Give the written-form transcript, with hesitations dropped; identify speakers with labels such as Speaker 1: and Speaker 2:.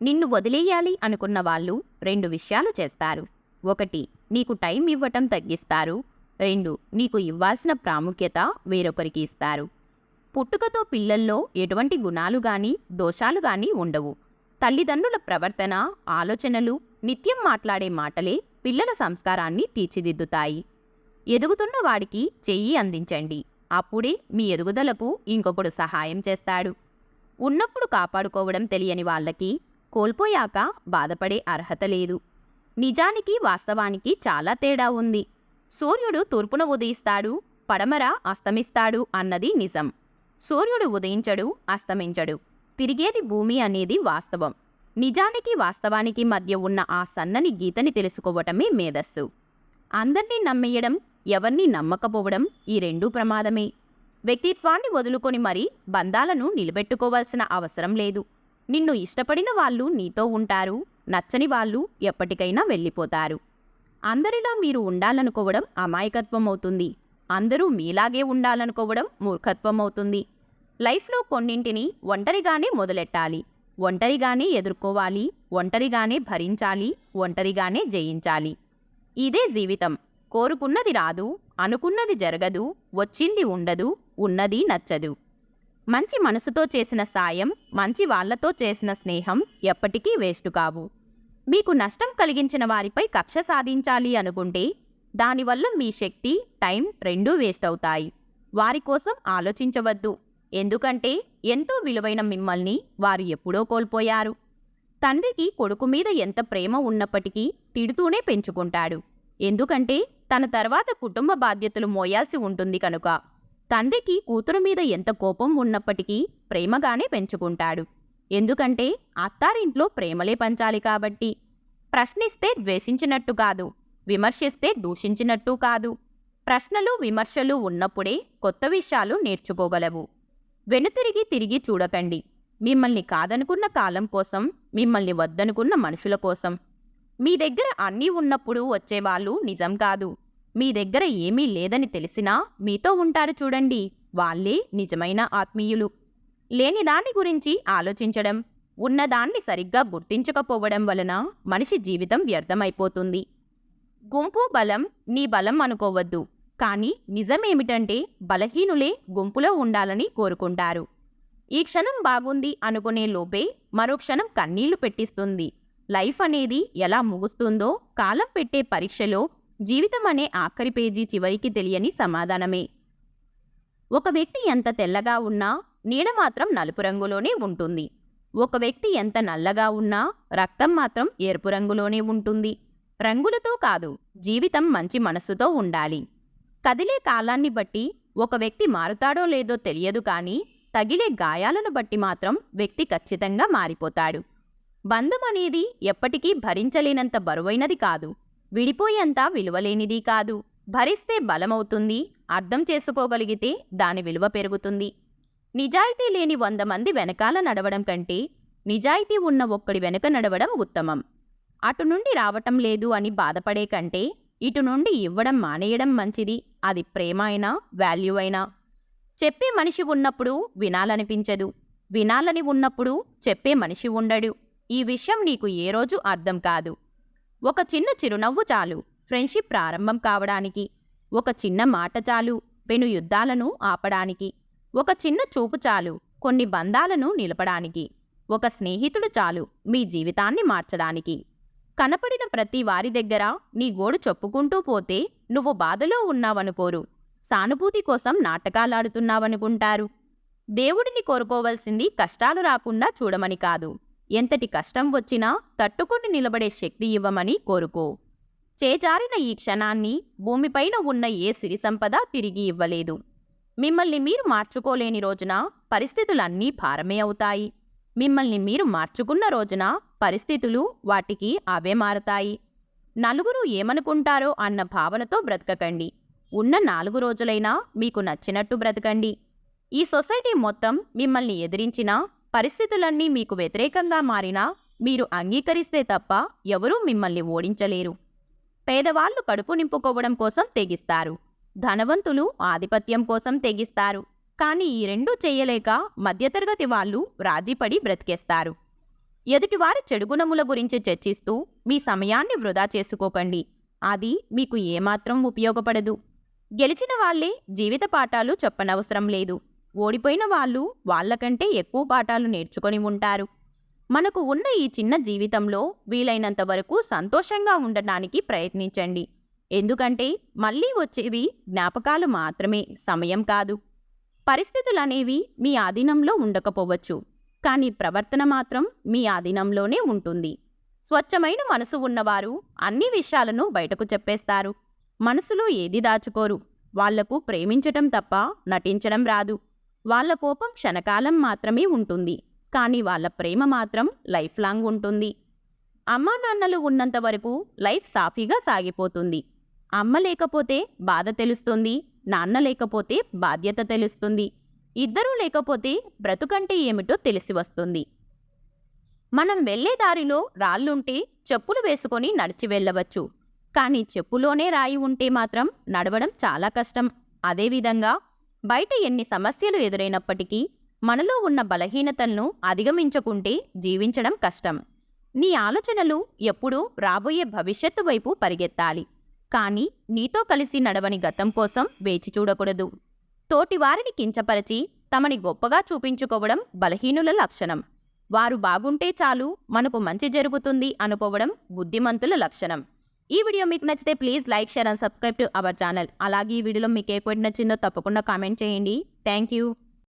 Speaker 1: నిన్ను వదిలేయాలి అనుకున్న వాళ్ళు రెండు విషయాలు చేస్తారు. ఒకటి, నీకు టైం ఇవ్వటం తగ్గిస్తారు. రెండు, నీకు ఇవ్వాల్సిన ప్రాముఖ్యత వేరొకరికి ఇస్తారు. పుట్టుకతో పిల్లల్లో ఎటువంటి గుణాలు గాని దోషాలు గాని ఉండవు. తల్లిదండ్రుల ప్రవర్తన, ఆలోచనలు, నిత్యం మాట్లాడే మాటలే పిల్లల సంస్కారాన్ని తీర్చిదిద్దుతాయి. ఎదుగుతున్న వాడికి చెయ్యి అందించండి. అప్పుడే మీ ఎదుగుదలకు ఇంకొకడు సహాయం చేస్తాడు. ఉన్నప్పుడు కాపాడుకోవడం తెలియని వాళ్ళకి కోల్పోయాక బాధపడే అర్హత లేదు. నిజానికి వాస్తవానికి చాలా తేడా ఉంది. సూర్యుడు తూర్పున ఉదయిస్తాడు, పడమర అస్తమిస్తాడు అన్నది నిజం. సూర్యుడు ఉదయించడు, అస్తమించడు. తిరిగేది భూమి అనేది వాస్తవం. నిజానికి వాస్తవానికి మధ్య ఉన్న ఆ సన్నని గీతని తెలుసుకోవటమే మేధస్సు. అందర్నీ నమ్మేయడం, ఎవర్నీ నమ్మకపోవడం ఈ రెండూ ప్రమాదమే. వ్యక్తిత్వాన్ని వదులుకొని మరీ బంధాలను నిలబెట్టుకోవాల్సిన అవసరం లేదు. నిన్ను ఇష్టపడిన వాళ్ళు నీతో ఉంటారు, నచ్చని వాళ్ళు ఎప్పటికైనా వెళ్ళిపోతారు. అందరిలా మీరు ఉండాలనుకోవడం అమాయకత్వం అవుతుంది. అందరూ మీలాగే ఉండాలనుకోవడం మూర్ఖత్వం అవుతుంది. లైఫ్లో కొన్నింటిని ఒంటరిగానే మొదలెట్టాలి, ఒంటరిగానే ఎదుర్కోవాలి, ఒంటరిగానే భరించాలి, ఒంటరిగానే జయించాలి. ఇదే జీవితం. కోరుకున్నది రాదు, అనుకున్నది జరగదు, వచ్చింది ఉండదు, ఉన్నది నచ్చదు. మంచి మనసుతో చేసిన సాయం, మంచి వాళ్లతో చేసిన స్నేహం ఎప్పటికీ వేస్ట్ కావు. మీకు నష్టం కలిగించిన వారిపై కక్ష సాధించాలి అనుకుంటే దానివల్ల మీ శక్తి, టైం రెండూ వేస్ట్ అవుతాయి. వారి కోసం ఆలోచించవద్దు. ఎందుకంటే ఎంతో విలువైన మిమ్మల్ని వారు ఎప్పుడో కోల్పోయారు. తండ్రికి కొడుకు మీద ఎంత ప్రేమ ఉన్నప్పటికీ తిడుతూనే పెంచుకుంటాడు. ఎందుకంటే తన తర్వాత కుటుంబ బాధ్యతలు మోయాల్సి ఉంటుంది కనుక. తండ్రికి కూతురు మీద ఎంత కోపం ఉన్నప్పటికీ ప్రేమగానే పెంచుకుంటాడు. ఎందుకంటే అత్తారింట్లో ప్రేమలే పంచాలి కాబట్టి. ప్రశ్నిస్తే ద్వేషించినట్టు కాదు, విమర్శిస్తే దూషించినట్టు కాదు. ప్రశ్నలు, విమర్శలు ఉన్నప్పుడే కొత్త విషయాలు నేర్చుకోగలవు. వెనుతిరిగి తిరిగి చూడకండి. మిమ్మల్ని కాదనుకున్న కాలం కోసం, మిమ్మల్ని వద్దనుకున్న మనుషుల కోసం. మీ దగ్గర అన్నీ ఉన్నప్పుడు వచ్చేవాళ్ళు నిజం కాదు. మీ దగ్గర ఏమీ లేదని తెలిసినా మీతో ఉంటారు చూడండి, వాళ్ళే నిజమైన ఆత్మీయులు. లేని దాని గురించి ఆలోచించడం, ఉన్నదాన్ని సరిగ్గా గుర్తించకపోవడం వలన మనిషి జీవితం వ్యర్థమైపోతుంది. గుంపు బలం నీ బలం అనుకోవద్దు. కానీ నిజమేమిటంటే బలహీనులే గుంపులో ఉండాలని కోరుకుంటారు. ఈ క్షణం బాగుంది అనుకునే లోపే మరో క్షణం కన్నీళ్లు పెట్టిస్తుంది. లైఫ్ అనేది ఎలా ముగుస్తుందో కాలం పెట్టే పరీక్షలో జీవితం అనే ఆఖరి పేజీ చివరికి తెలియని సమాధానమే. ఒక వ్యక్తి ఎంత తెల్లగా ఉన్నా నీడ మాత్రం నలుపు రంగులోనే ఉంటుంది. ఒక వ్యక్తి ఎంత నల్లగా ఉన్నా రక్తం మాత్రం ఎరుపు రంగులోనే ఉంటుంది. రంగులతో కాదు, జీవితం మంచి మనస్సుతో ఉండాలి. కదిలే కాలాన్ని బట్టి ఒక వ్యక్తి మారుతాడో లేదో తెలియదు, కానీ తగిలే గాయాలను బట్టి మాత్రం వ్యక్తి ఖచ్చితంగా మారిపోతాడు. బంధం అనేది ఎప్పటికీ భరించలేనంత బరువైనది కాదు, విడిపోయేంత విలువలేనిది కాదు. భరిస్తే బలమవుతుంది, అర్థం చేసుకోగలిగితే దాని విలువ పెరుగుతుంది. నిజాయితీ లేని 100 మంది వెనకాల నడవడం కంటే నిజాయితీ ఉన్న ఒక్కడి వెనుక నడవడం ఉత్తమం. అటు నుండి రావటం లేదు అని బాధపడే కంటే ఇటు నుండి ఇవ్వడం మానేయడం మంచిది. అది ప్రేమ అయినా, వాల్యూ అయినా. చెప్పే మనిషి ఉన్నప్పుడు వినాలనిపించదు, వినాలని ఉన్నప్పుడు చెప్పే మనిషి ఉండడు. ఈ విషయం నీకు ఏ రోజు అర్థం కాదు. ఒక చిన్న చిరునవ్వు చాలు ఫ్రెండ్షిప్ ప్రారంభం కావడానికి. ఒక చిన్న మాట చాలు పెను యుద్ధాలను ఆపడానికి. ఒక చిన్న చూపు చాలు కొన్ని బంధాలను నిలపడానికి. ఒక స్నేహితుడు చాలు మీ జీవితాన్ని మార్చడానికి. కనపడిన ప్రతి వారి దగ్గర నీ గోడు చెప్పుకుంటూ పోతే నువ్వు బాధలో ఉన్నావనుకోరు, సానుభూతి కోసం నాటకాలాడుతున్నావనుకుంటారు. దేవుడిని కోరుకోవలసింది కష్టాలు రాకుండా చూడమని కాదు, ఎంతటి కష్టం వచ్చినా తట్టుకొని నిలబడే శక్తి ఇవ్వమని కోరుకో. చేజారిన ఈ క్షణాన్ని భూమిపైన ఉన్న ఏ సిరి సంపద తిరిగి ఇవ్వలేదు. మిమ్మల్ని మీరు మార్చుకోలేని రోజున పరిస్థితులన్నీ భారమే అవుతాయి. మిమ్మల్ని మీరు మార్చుకున్న రోజున పరిస్థితులు వాటికి అవే మారతాయి. నలుగురు ఏమనుకుంటారో అన్న భావనతో బ్రతకకండి. ఉన్న 4 రోజులైనా మీకు నచ్చినట్టు బ్రతకండి. ఈ సొసైటీ మొత్తం మిమ్మల్ని ఎదిరించినా, పరిస్థితులన్నీ మీకు వ్యతిరేకంగా మారినా మీరు అంగీకరిస్తే తప్ప ఎవరూ మిమ్మల్ని ఓడించలేరు. పేదవాళ్లు కడుపు నింపుకోవడం కోసం తెగిస్తారు, ధనవంతులు ఆధిపత్యం కోసం తెగిస్తారు. కానీ ఈ రెండూ చెయ్యలేక మధ్యతరగతి వాళ్ళు రాజీపడి బ్రతికేస్తారు. ఎదుటివారి చెడు గుణముల గురించి చర్చిస్తూ మీ సమయాన్ని వృధా చేసుకోకండి. అది మీకు ఏమాత్రం ఉపయోగపడదు. గెలిచిన వాళ్లే జీవిత పాఠాలు చెప్పనవసరం లేదు. ఓడిపోయిన వాళ్ళు వాళ్ళకంటే ఎక్కువ పాఠాలు నేర్చుకొని ఉంటారు. మనకు ఉన్న ఈ చిన్న జీవితంలో వీలైనంత వరకు సంతోషంగా ఉండటానికి ప్రయత్నించండి. ఎందుకంటే మళ్ళీ వచ్చేవి జ్ఞాపకాలు మాత్రమే, సమయం కాదు. పరిస్థితులనేవి మీ ఆధీనంలో ఉండకపోవచ్చు, కానీ ప్రవర్తన మాత్రం మీ ఆధీనంలోనే ఉంటుంది. స్వచ్ఛమైన మనసు ఉన్నవారు అన్ని విషయాలను బయటకు చెప్పేస్తారు. మనసులో ఏది దాచుకోరు. వాళ్లకు ప్రేమించటం తప్ప నటించడం రాదు. వాళ్ళ కోపం క్షణకాలం మాత్రమే ఉంటుంది, కానీ వాళ్ళ ప్రేమ మాత్రం లైఫ్ లాంగ్ ఉంటుంది. అమ్మా నాన్నలు ఉన్నంత వరకు లైఫ్ సాఫీగా సాగిపోతుంది. అమ్మ లేకపోతే బాధ తెలుస్తుంది, నాన్న లేకపోతే బాధ్యత తెలుస్తుంది. ఇద్దరూ లేకపోతే బ్రతుకంటే ఏమిటో తెలిసి వస్తుంది. మనం వెళ్లే దారిలో రాళ్లుంటే చెప్పులు వేసుకొని నడిచి వెళ్ళవచ్చు, కానీ చెప్పులోనే రాయి ఉంటే మాత్రం నడవడం చాలా కష్టం. అదేవిధంగా బయట ఎన్ని సమస్యలు ఎదురైనప్పటికీ మనలో ఉన్న బలహీనతలను అధిగమించకుంటే జీవించడం కష్టం. నీ ఆలోచనలు ఎప్పుడూ రాబోయే భవిష్యత్తు వైపు పరిగెత్తాలి, కానీ నీతో కలిసి నడవని గతం కోసం వేచి చూడకూడదు. తోటివారిని కించపరిచి తమని గొప్పగా చూపించుకోవడం బలహీనుల లక్షణం. వారు బాగుంటే చాలు, మనకు మంచి జరుగుతుంది అనుకోవడం బుద్ధిమంతుల లక్షణం. ఈ వీడియో మీకు నచ్చితే please like, share and subscribe to our channel. అలాగే ఈ వీడియోలో మీకు ఏ క్వశ్చన్ నచ్చిందో తప్పకుండా కామెంట్ చేయండి. Thank you.